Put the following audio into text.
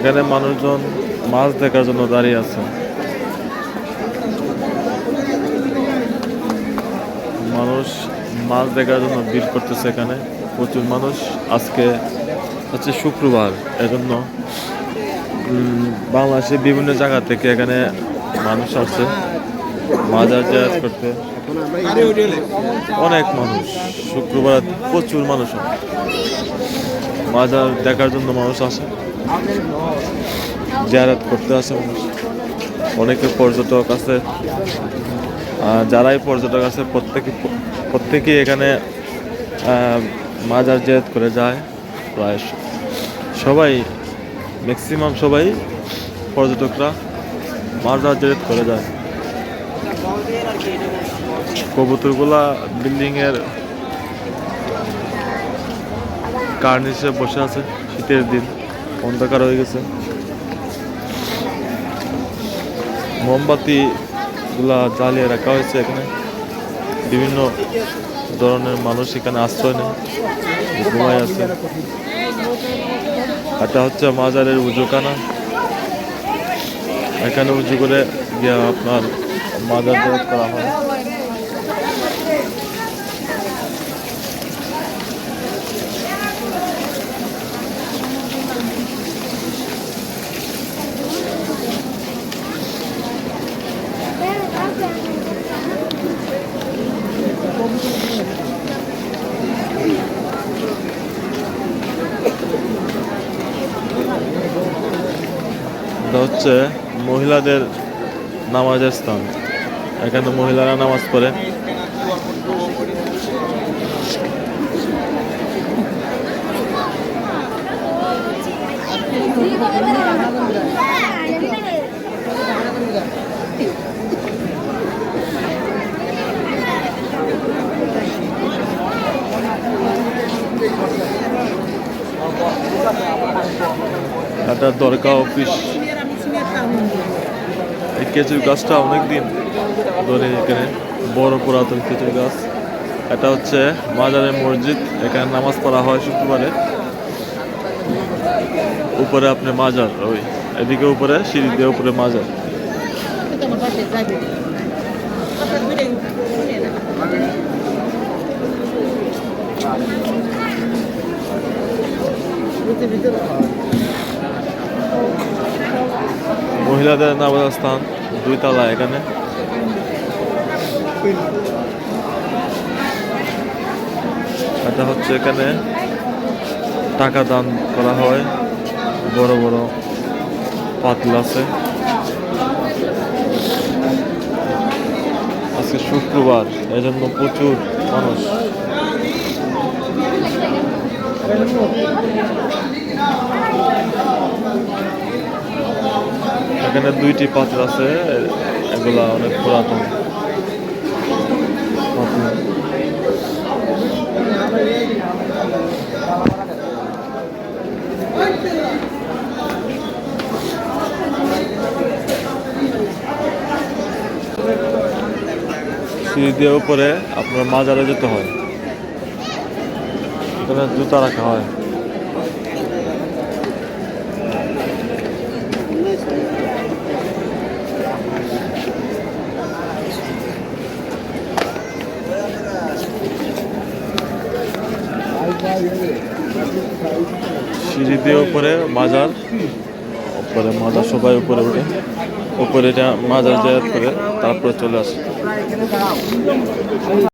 এখানে মানুষজন মাছ দেখার জন্য দাঁড়িয়ে আছে। মানুষ মাছ দেখার জন্য ভিড় করতেছে। এখানে প্রচুর মানুষ। আজকে হচ্ছে শুক্রবার, এজন্য বাংলাদেশের বিভিন্ন জায়গা থেকে এখানে মানুষ আসছে মাজার জিয়ারত করতে। অনেক মানুষ, শুক্রবার প্রচুর মানুষ হয়। মাজার দেখার জন্য মানুষ আসে, জিয়ারত করতে আসে মানুষ। অনেকে পর্যটক আছে, যারাই পর্যটক আছে প্রত্যেকেই এখানে মাজার জিয়ারত করে যায়। প্রায় সবাই, ম্যাক্সিমাম সবাই পর্যটকরা মাজার জিয়ারত করে যায়। কবুতরগুলা বিল্ডিং এর কার্নিশে বসে আছে। শীতের দিন, অন্ধকার হয়ে গেছে। মোমবাতি গুলা জ্বালিয়ে রাখা হয়েছে। এখানে বিভিন্ন ধরনের মানুষ এখানে আশ্রয় নেয়, ঘুমায় আছে। এটা হচ্ছে মাজারের উজুখানা। এখানে উজু করে গিয়ে আপনার মাজার জিয়ারত করা হয়। এটা হচ্ছে মহিলাদের নামাজের স্থান। এখানে মহিলারা নামাজ পড়ে। এটা দরগা অফিস। এই খেজুর গাছটা অনেকদিন ধরে এখানে বড় পুরাতন খেজুর গাছ। এটা হচ্ছে মাজারের মসজিদ। এখানে নামাজ পড়া হয় শুক্রবারে। উপরে আপনি মাজার, ওই এদিকে উপরে সিঁড়ি দিয়ে উপরে মাজার। মহিলাদের নামাজ স্থান 2 তলা। এখানে এটা হচ্ছে, এখানে টাকা দান করা হয়। বড় বড় পাতিল আছে। আজকে শুক্রবার, এজন্য প্রচুর মানুষ। এখানে 2টি পাতিল আছে। এগুলা অনেক পুরাতন পাতিল। সিঁড়ি দিয়ে উপরে আপনার মাজারে যেতে হয়। এখানে জুতা রাখা হয়। সিঁড়ি দিয়ে উপরে মাজার, উপরে মাজার সবাই উপরে উঠে, উপরে মাজার জিয়ারত করে তারপরে চলে আসে।